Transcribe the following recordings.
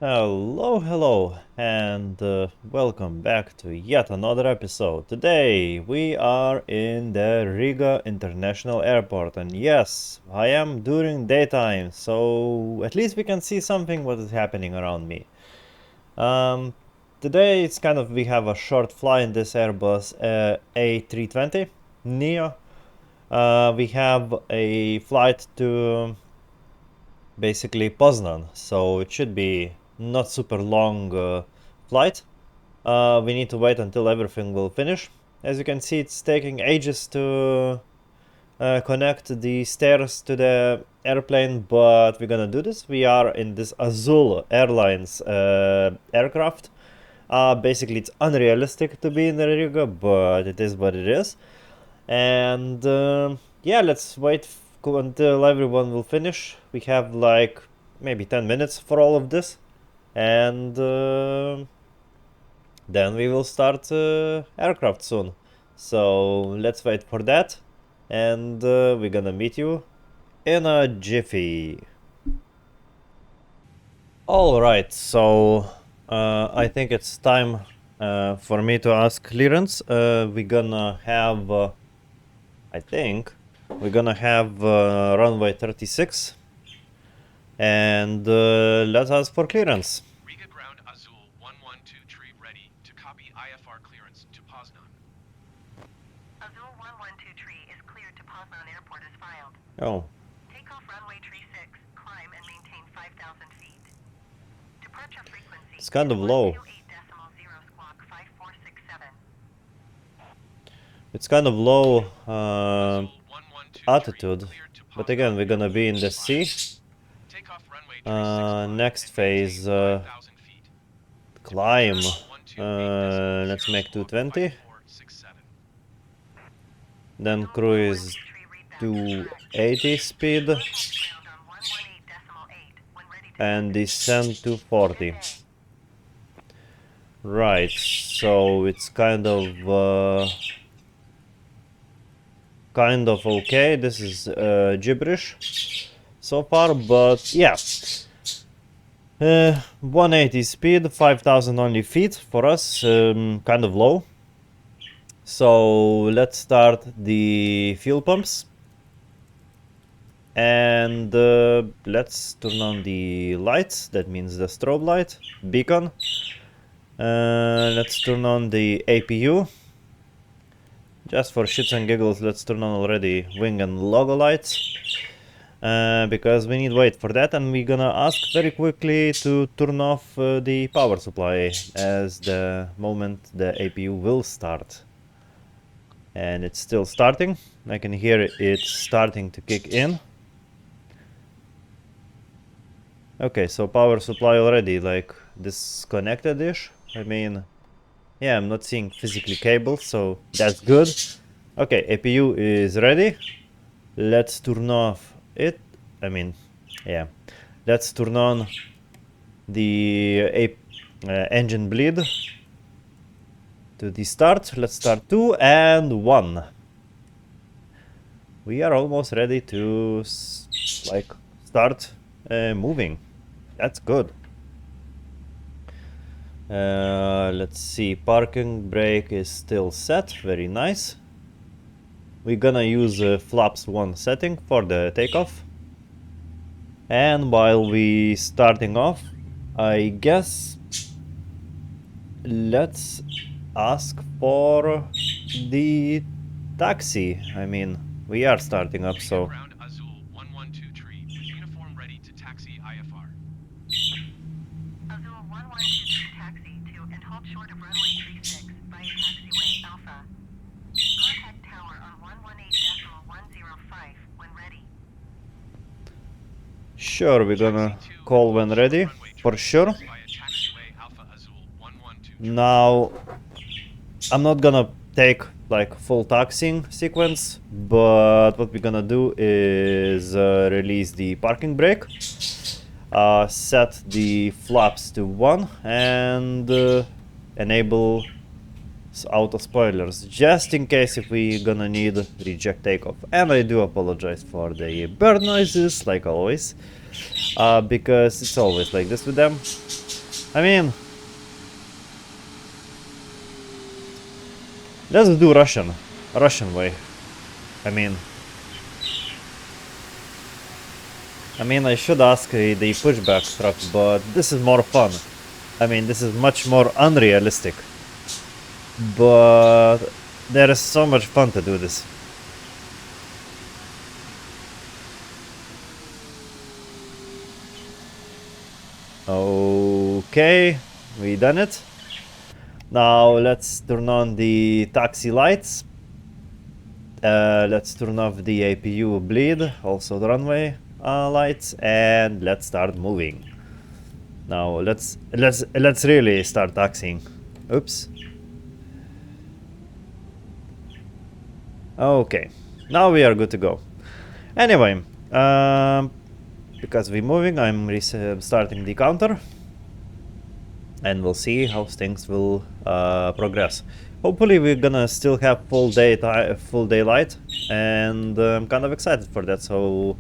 Hello, and welcome back to yet another episode. Today we are in the Riga International Airport, and yes, I am during daytime, so at least we can see something what is happening around me. Um, Today it's kind of we have a short flight in this Airbus A320 Neo. We have a flight to basically Poznan, so it should be not super long flight. We need to wait until everything will finish. As you can see, it's taking ages to connect the stairs to the airplane, but we're gonna do this. We are in this Azul Airlines aircraft. Basically, it's unrealistic to be in the Riga, but it is what it is. And yeah, let's wait until everyone will finish. We have like maybe 10 minutes for all of this, and then we will start aircraft soon. So let's wait for that, and we're gonna meet you in a jiffy. Alright, so I think it's time for me to ask clearance. We're gonna have I think we're gonna have runway 36, and let's ask for clearance. Riga ground Azul 112 tree ready to copy IFR clearance to Poznan. Azul 112 tree is cleared to Poznan Airport as filed. Oh, Takeoff runway tree 6, climb and maintain 5,000 feet. Departure frequency it's kind of low. 128.0 squawk 5467. It's kind of low Azul 112 altitude, tree cleared to but Poznan again, we're gonna Airport be in the as sea. filed. Takeoff runway tree 6 climb Next and phase, maintain 5,000 feet. climb. Departure Let's 128.0 make squawk 220. 5467. Then Azul cruise 112 tree readback is correct. 280 speed Contact ground on 118.8 when ready to and descend. descend to 40. Good day. Right, so it's kind of okay. This is gibberish so far, but yeah. 180 speed, 5,000 only feet for us, kind of low. So let's start the fuel pumps. And let's turn on the lights, that means the strobe light, beacon. Let's turn on the APU. Just for shits and giggles, let's turn on already wing and logo lights. Because we need wait for that, and we're gonna ask very quickly to turn off the power supply as the moment the APU will start. And it's still starting. I can hear it starting to kick in. Okay, so power supply already like disconnected-ish. I mean, yeah, I'm not seeing physically cables, so that's good. Okay, APU is ready. Let's turn off it. I mean, yeah. Let's turn on the engine bleed to the start. Let's start 2 and 1. We are almost ready to like start moving. That's good. Let's see, parking brake is still set, very nice. We're gonna use flaps 1 setting for the takeoff. And while we starting off, I guess let's ask for the taxi. I mean, we are starting up, Riga so ground Azul 112 tree with uniform ready to taxi IFR. Azul 112 tree taxi to and halt short of runway tree 6 via taxiway Alpha. Contact tower on 118.105 when ready. sure, we're gonna call when ready, for sure. Now, I'm not gonna take like full taxiing sequence, but what we're gonna do is release the parking brake, set the flaps to 1, and enable auto spoilers, just in case if we gonna need reject takeoff. And I do apologize for the bird noises, like always, because it's always like this with them. I mean, let's do Russian way. I mean, I should ask the pushback truck, but this is more fun. I mean, this is much more unrealistic. But there is so much fun to do this. Okay, we done it. Now let's turn on the taxi lights. Let's turn off the APU bleed, also the runway lights, and let's start moving. Now let's really start taxiing. Oops. Okay, now we are good to go. Anyway, because we're moving, I'm starting the counter, and we'll see how things will progress. Hopefully, we're gonna still have full daylight, and I'm kind of excited for that. So,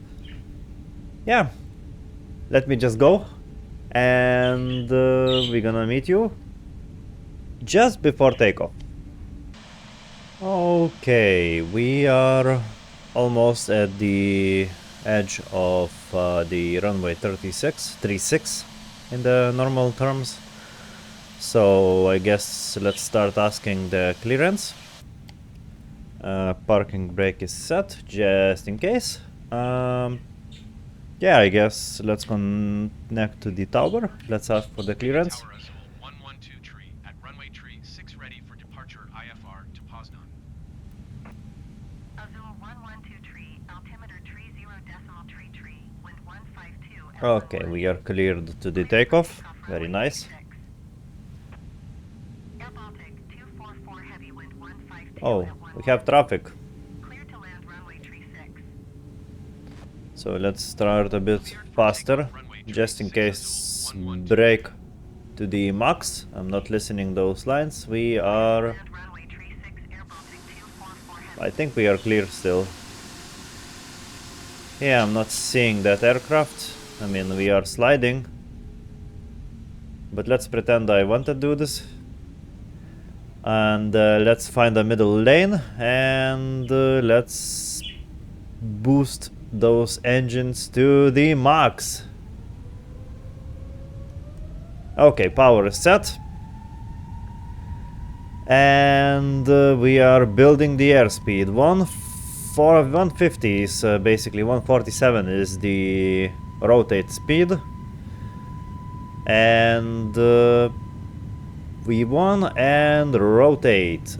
yeah, let me just go, and we're gonna meet you just before takeoff. Okay, we are almost at the edge of the runway 36 in the normal terms. So I guess let's start asking the clearance. Parking brake is set, just in case. Yeah, I guess let's connect to the tower. Let's ask for the clearance. Tower Azul 112 tree at runway tree 6 ready for departure IFR to Poznan. Azul 112 tree, altimeter tree 0.tree, wind 152. Okay, we are cleared to the takeoff. Very nice. Air Baltic 244 heavy wind 152. Oh, we have traffic. Clear to land runway tree 6. So let's start a bit faster, just in case brake to the max. I'm not listening those lines. We are... Land runway tree 6, Air Baltic 244 heavy. I think we are clear still. Yeah, I'm not seeing that aircraft. I mean, we are sliding. But let's pretend I want to do this. And let's find a middle lane. And let's boost those engines to the max. Okay, power is set. And we are building the airspeed. 150 is basically 147 is the rotate speed. And V1 and rotate.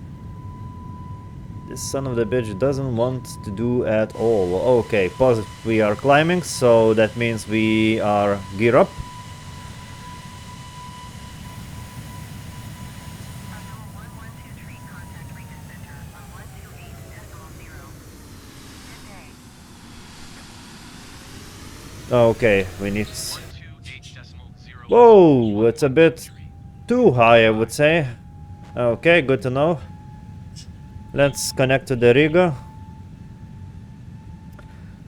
This son of the bitch doesn't want to do at all. Okay, pause. We are climbing, so that means we are gear up. Azul 112 tree, contact Riga Center on 128.0. Good day. Okay, we need... 128.0. Whoa, it's a bit too high, I would say. Okay, good to know. Let's connect to the Riga.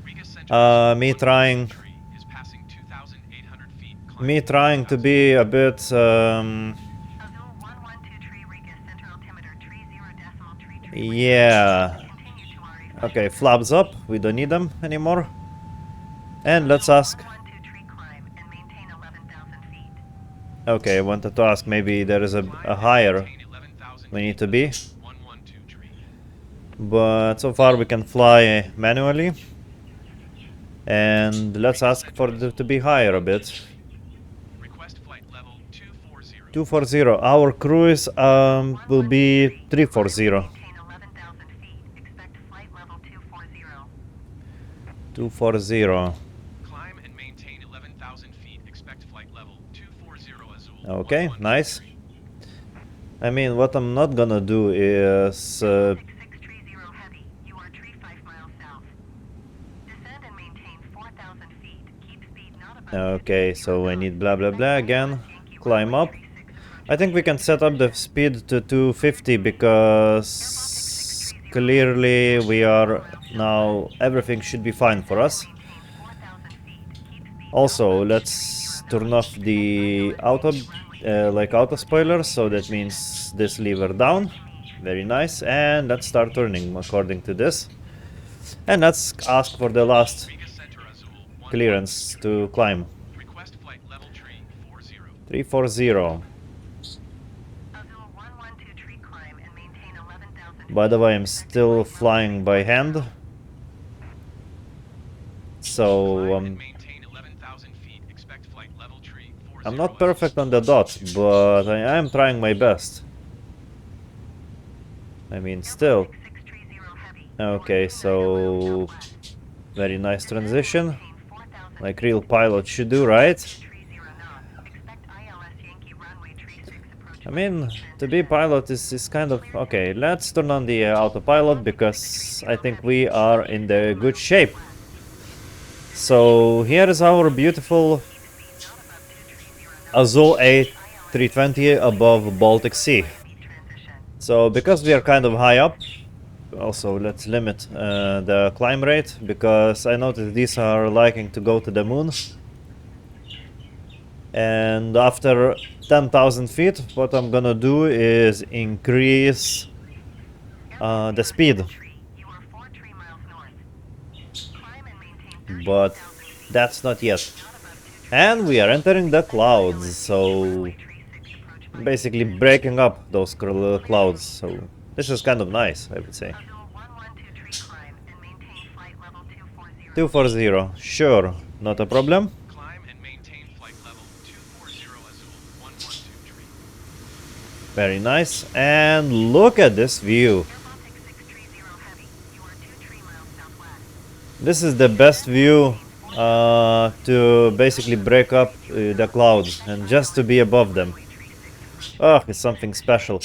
Riga Center Me trying is passing 2,800 feet. me trying to be a bit Azul 112 tree, Riga Center altimeter tree 0.tree. yeah. Continue to RA. Okay, flaps up. We don't need them anymore. And let's ask. 112 tree, climb and maintain 11,000 feet. Okay, I wanted to ask, maybe there is a higher we need to be. But so far we can fly manually. And let's ask for it to be higher a bit. Request flight level 240. 240. Our cruise will be 340. Maintain 11,000 feet. Expect flight level 240. 240. Climb and maintain 11,000 feet. Expect flight level 240 Azul. Okay, 112 nice. tree. I mean, what I'm not gonna do is... Baltic 630 heavy. You are tree 5 miles south. Descend and maintain 4,000 feet. Keep speed not above okay, so I need blah blah blah again. Climb up. I think we can set up the speed to 250 because clearly we are now... everything should be fine for us. Also, let's turn off the like auto spoiler, so that means this lever down. Very nice, and let's start turning according to this. And let's ask for the last Riga Center Azul 112 clearance to climb. Request flight level tree 40. 340. Azul 112 tree climb and maintain 11,000 By the feet. way, I'm Expect still flight level flying by hand, so Climb and maintain 11,000 feet. Expect flight level tree 40 I'm not Azul. perfect on the dot, but I am trying my best. I mean, still. Airbus 6630 heavy. Okay, so very nice transition, like real pilot should do, right? I mean, to be pilot is kind of... Okay, let's turn on the autopilot, because I think we are in the good shape. So here is our beautiful Azul A320 above Baltic Sea. So because we are kind of high up, also let's limit the climb rate, because I noticed these are liking to go to the moon. And after 10,000 feet, what I'm gonna do is increase the speed. But that's not yet. And we are entering the clouds, so basically breaking up those clouds. So this is kind of nice, I would say. 240, sure, not a problem. Climb and maintain flight level 240 Azul 112 tree. Very nice. And look at this view. This is the best view to basically break up the clouds and just to be above them. Oh, it's something special.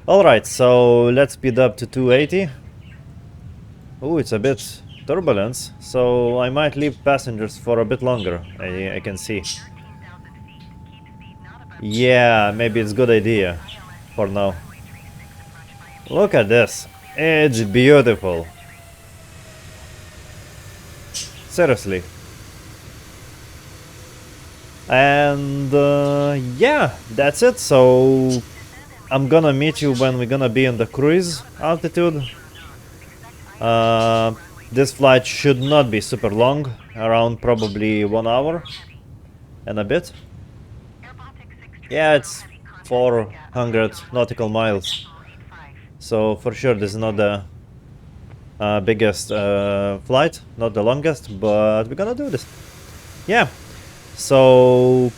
Alright, so let's speed up to 280. Oh, it's a bit turbulence, so I might leave passengers for a bit longer, I can see. Yeah, maybe it's a good idea for now. Look at this. It's beautiful. Seriously. And yeah, that's it. So I'm gonna meet you when we're gonna be in the cruise altitude. This flight should not be super long, around probably 1 hour and a bit. Yeah, it's 400 nautical miles. So for sure this is not the biggest flight, not the longest, but we're gonna do this. Yeah, so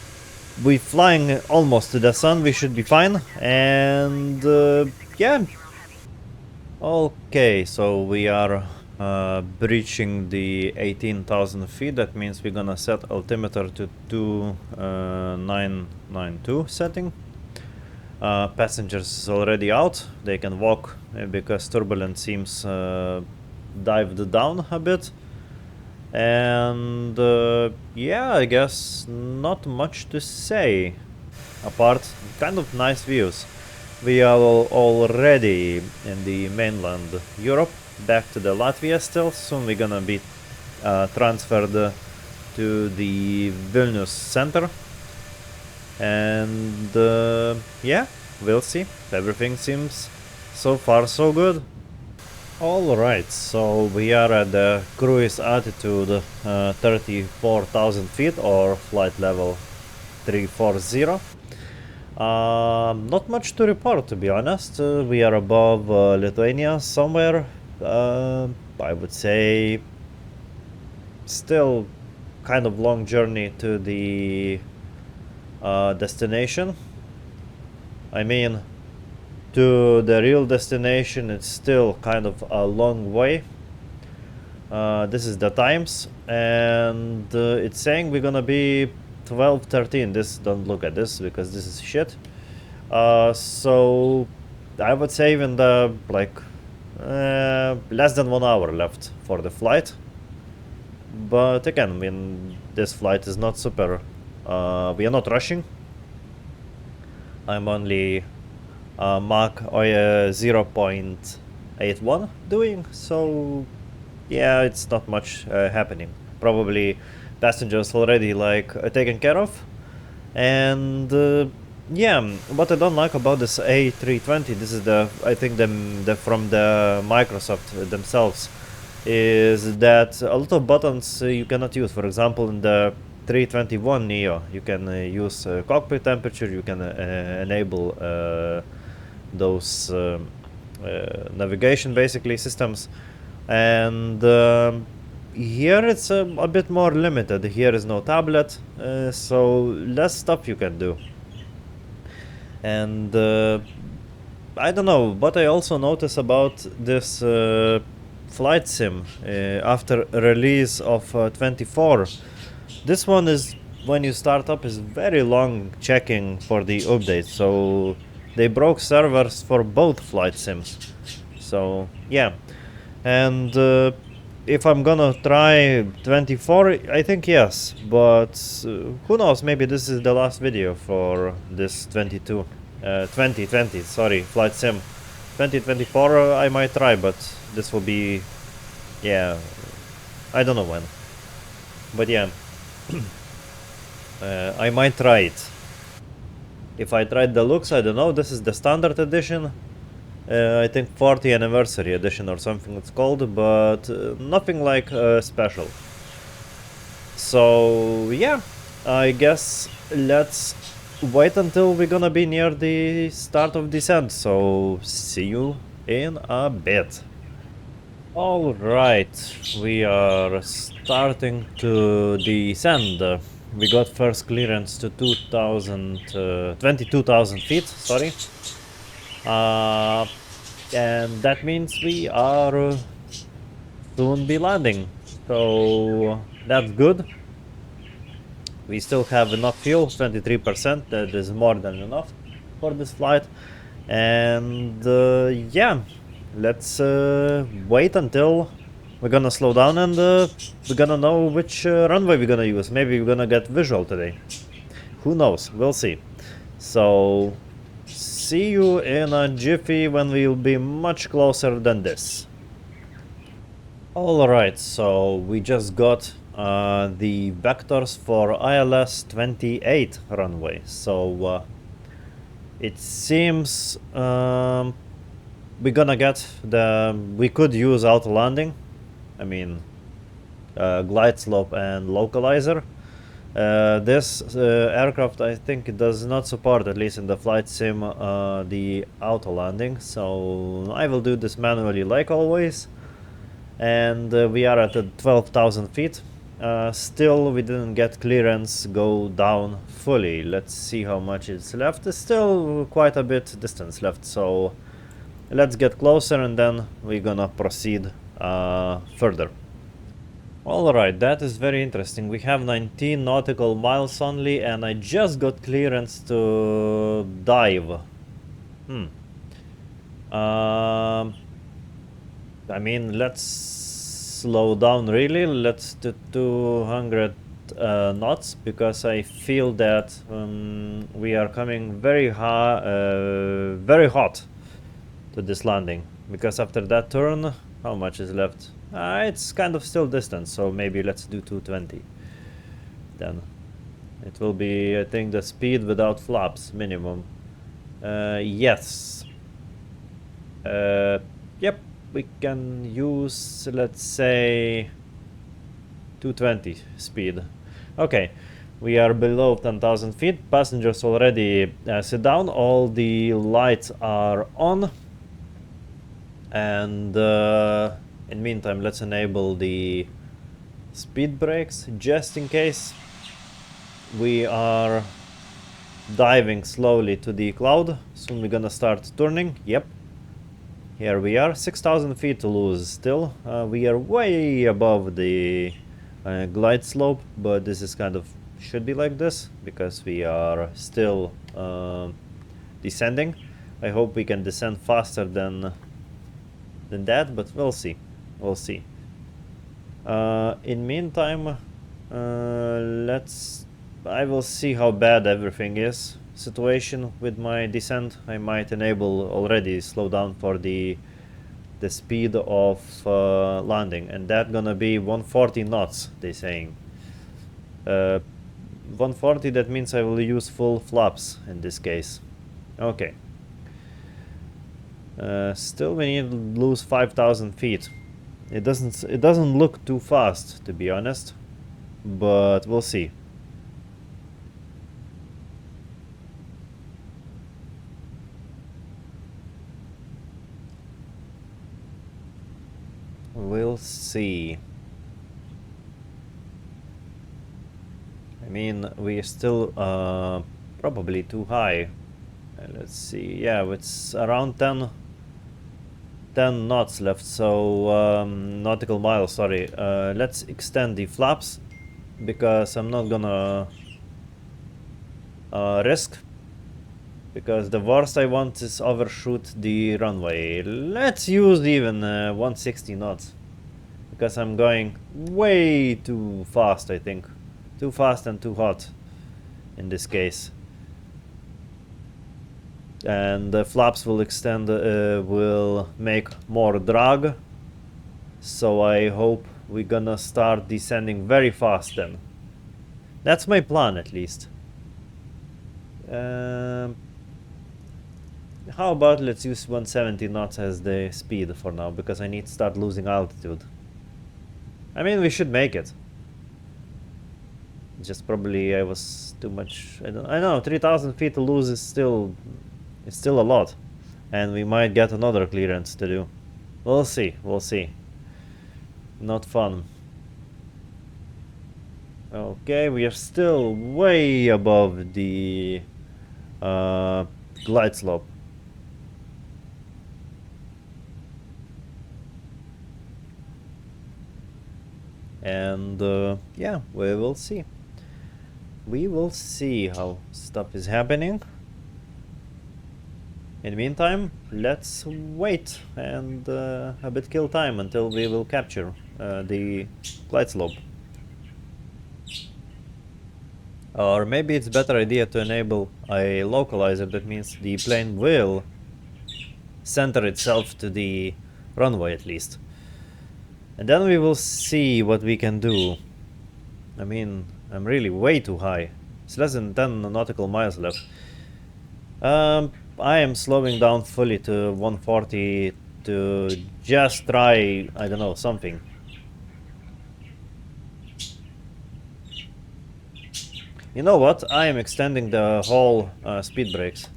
we're flying almost to the sun, we should be fine, and yeah. Okay, so we are breaching the 18,000 feet. That means we're gonna set altimeter to 2992 setting. Passengers is already out, they can walk because turbulence seems dived down a bit. And yeah, I guess not much to say apart kind of nice views. We are already in the mainland Europe, back to the Latvia still. Soon we're gonna be transferred to the Vilnius center. And yeah, we'll see. Everything seems so far so good. Alright, so we are at the cruise altitude 34,000 feet or flight level 340. Not much to report, to be honest. We are above Lithuania somewhere. I would say still kind of long journey to the destination. I mean, to the real destination it's still kind of a long way. This is the times, and it's saying we're gonna be 12:13. This, don't look at this because this is shit. So I would say even the like less than 1 hour left for the flight. But again, I mean, this flight is not super. We are not rushing. I'm only Mach 0.81 doing, so yeah, it's not much happening. Probably passengers already like taken care of, and Yeah, what I don't like about this A320, this is the, I think the from the Microsoft themselves, is that a lot of buttons you cannot use. For example, in the 321 Neo, you can use cockpit temperature, you can enable those navigation basically systems, and here it's a bit more limited. Here is no tablet, so less stuff you can do. And I don't know, but I also notice about this flight sim after release of 24. This one is, when you start up, is very long checking for the update. So they broke servers for both flight sims. So yeah, and if I'm gonna try 24, I think yes, but who knows, maybe this is the last video for this 2020, sorry, flight sim. 2024 I might try, but this will be, yeah, I don't know when, but yeah, I might try it. If I tried deluxe, I don't know, this is the standard edition. I think 40th anniversary edition or something it's called, but nothing like special. So yeah, I guess let's wait until we're gonna be near the start of descent. So see you in a bit. Alright, we are starting to descend. We got first clearance to 22,000 feet, sorry. And that means we are soon be landing. So that's good. We still have enough fuel, 23%. That is more than enough for this flight. And yeah, let's wait until we're gonna slow down and we're gonna know which runway we're gonna use. Maybe we're gonna get visual today. Who knows? We'll see. So see you in a jiffy when we'll be much closer than this. Alright, so we just got the vectors for ILS 28 runway. So it seems we're gonna get we could use auto landing. I mean, glide slope and localizer. This aircraft, I think, it does not support, at least in the flight sim, the auto landing. So I will do this manually like always. And we are at 12,000 feet. Still, we didn't get clearance go down fully. Let's see how much is left. There's still quite a bit distance left, so let's get closer and then we're gonna proceed further. Alright, that is very interesting. We have 19 nautical miles only, and I just got clearance to dive. I mean, let's slow down really. Let's do 200 knots, because I feel that we are coming very hot to this landing. Because after that turn, how much is left? It's kind of still distant, so maybe let's do 220. Then it will be, I think, the speed without flaps minimum. Yes. Yep. We can use, let's say, 220 speed. Okay, we are below 10,000 feet. Passengers already sit down. All the lights are on. And in meantime, let's enable the speed brakes just in case we are diving slowly to the cloud. Soon we're gonna start turning. Yep. Here we are, 6,000 feet to lose still. We are way above the glide slope, but this is kind of, should be like this, because we are still descending. I hope we can descend faster than that, but we'll see. We'll see. In meantime, I will see how bad everything is. Situation with my descent. I might enable already slow down for the speed of landing, and that gonna be 140 knots, they saying. 140, that means I will use full flaps in this case. Okay. Still we need to lose 5,000 feet. It doesn't look too fast, to be honest, but we'll see. We'll see. I mean, we're still probably too high. Let's see. Yeah, it's around 10 knots left, so nautical miles, sorry. Let's extend the flaps, because I'm not gonna risk, because the worst I want is overshoot the runway. Let's use even 160 knots, because I'm going way too fast, I think. Too fast and too hot in this case. And the flaps will extend, will make more drag, so I hope we're gonna start descending very fast then. That's my plan, at least. How about let's use 170 knots as the speed for now, because I need to start losing altitude. I mean, we should make it. Just probably I was too much. I know 3,000 feet to lose is still a lot, and we might get another clearance to do. We'll see. We'll see. Not fun. Okay, we are still way above the glide slope. And yeah, we will see. We will see how stuff is happening. In the meantime, let's wait and a bit kill time until we will capture the glide slope. Or maybe it's a better idea to enable a localizer. That means the plane will center itself to the runway at least. And then we will see what we can do. I mean, I'm really way too high. It's less than 10 nautical miles left. I am slowing down fully to 140 to just try, I don't know, something. You know what? I am extending the whole speed brakes,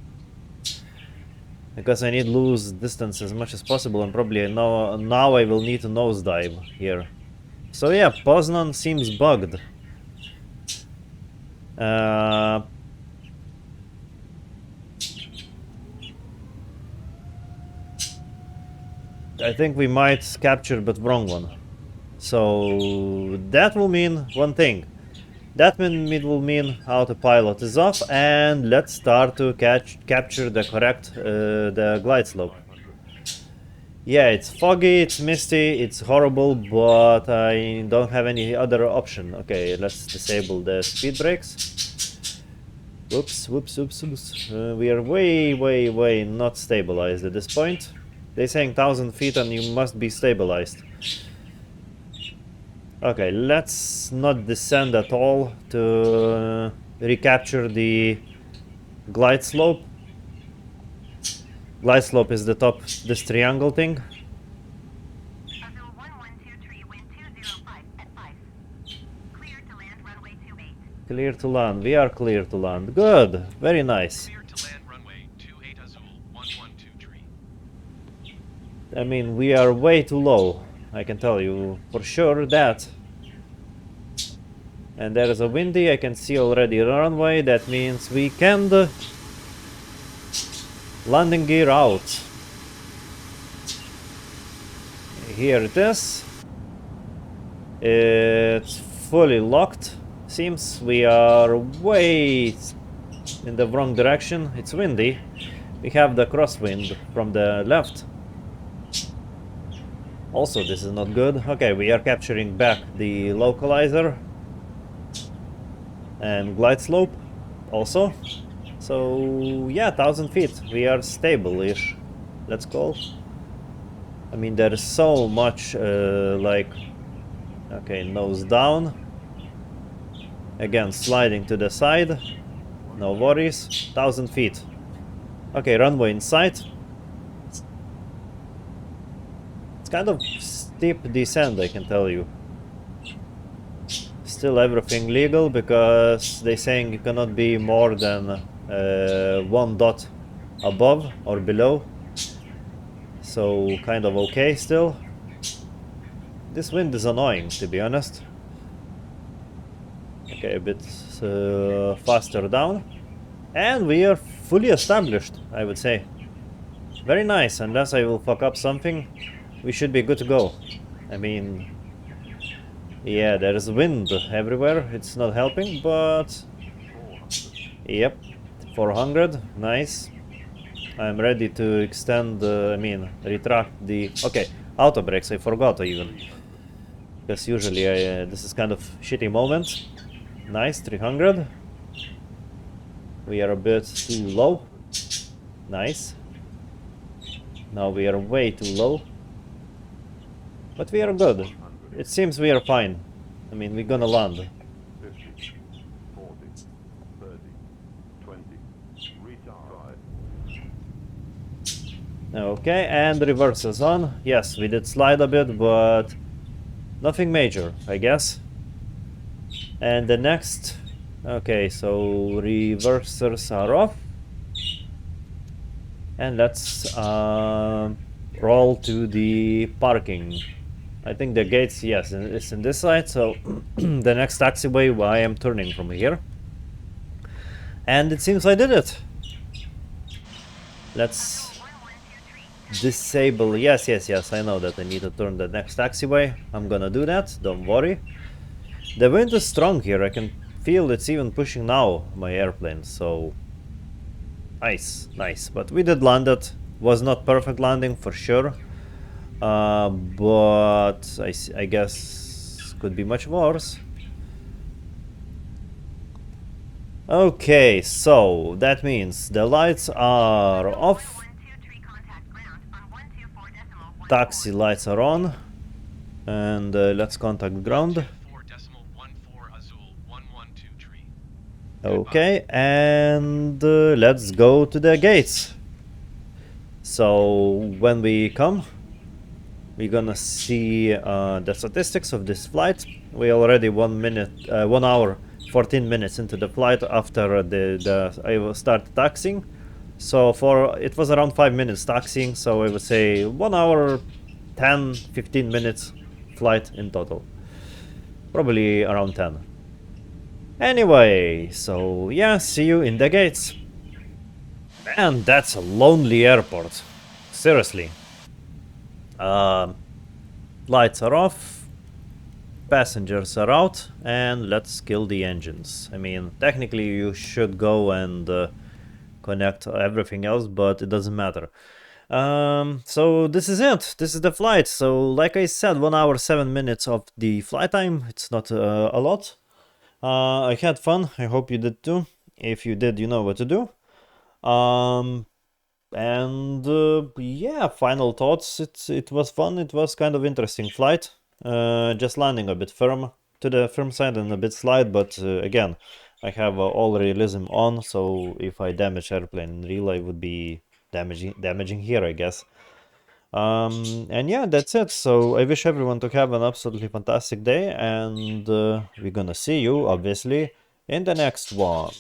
because I need to lose distance as much as possible, and probably now I will need to nosedive here. So yeah, Poznan seems bugged. I think we might capture but wrong one. So that will mean one thing. That will mean autopilot is off, and let's start to capture the correct the glide slope. Yeah, it's foggy, it's misty, it's horrible, but I don't have any other option. Okay, let's disable the speed brakes. Whoops, whoops, whoops, whoops. We are way not stabilized at this point. They're saying 1,000 feet and you must be stabilized. Okay, let's not descend at all to recapture the glide slope. Glide slope is the top, this triangle thing. Azul 1123, wind 205 at 5. Clear to land runway 28. Clear to land. We are clear to land. Good. Very nice. Clear to land runway 28 Azul 1123. I mean, we are way too low. I can tell you for sure that. And there is a windy. I can see already a runway. That means we can landing gear out. Here it is. It's fully locked. Seems we are way in the wrong direction. It's windy. We have the crosswind from the left. Also, this is not good. Okay, we are capturing back the localizer and glide slope also. So yeah, 1,000 feet. We are stable-ish, let's call. I mean, there is so much like, okay, nose down. Again, sliding to the side. No worries. 1,000 feet. Okay, runway in sight. It's kind of steep descent, I can tell you. Still everything legal because they're saying you cannot be more than 1 dot above or below. So kind of okay still. This wind is annoying, to be honest. Okay, a bit faster down. And we are fully established, I would say. Very nice, unless I will fuck up something, we should be good to go. I mean, yeah, there's wind everywhere, it's not helping, but... Yep, 400, nice. I'm ready to extend, retract the... Okay, auto brakes, I forgot even. Because usually this is kind of shitty moment. Nice, 300. We are a bit too low. Nice. Now we are way too low. But we are good. It seems we are fine. I mean, we're gonna land. 50, 40, 30, 20, retard. Okay, and reverse is on. Yes, we did slide a bit, but nothing major, I guess. And the next... Okay, so reversers are off. And let's roll to the parking. I think the gates, yes, it's in this side, so the next taxiway I am turning from here. And it seems I did it. Let's disable, yes, I know that I need to turn the next taxiway. I'm gonna do that, don't worry. The wind is strong here, I can feel it's even pushing now my airplane, so... Nice, nice, but we did land it. Was not perfect landing for sure. But I guess could be much worse. Okay, so that means the lights are off. Taxi lights are on. And let's contact ground. 4.14 Azul 112 tree. Okay, and let's go to the gates. So when we come, we're gonna see the statistics of this flight. We already 1 hour 14 minutes into the flight after I will start taxiing. So it was around 5 minutes taxiing, so I would say 1 hour 10-15 minutes flight in total. Probably around 10. Anyway, so yeah, see you in the gates. Man, that's a lonely airport. Seriously. Lights are off, passengers are out, and let's kill the engines. I mean, technically you should go and connect everything else, but it doesn't matter. So this is it. This is the flight. So like I said, 1 hour 7 minutes of the flight time. It's not a lot. I had fun. I hope you did too. If you did, you know what to do. And yeah, final thoughts. It was fun. It was kind of interesting flight. Just landing a bit firm to the firm side and a bit slide, but again, I have all realism on, so if I damage airplane in real, I would be damaging here, I guess. And yeah, that's it. So I wish everyone to have an absolutely fantastic day, and we're gonna see you, obviously, in the next one.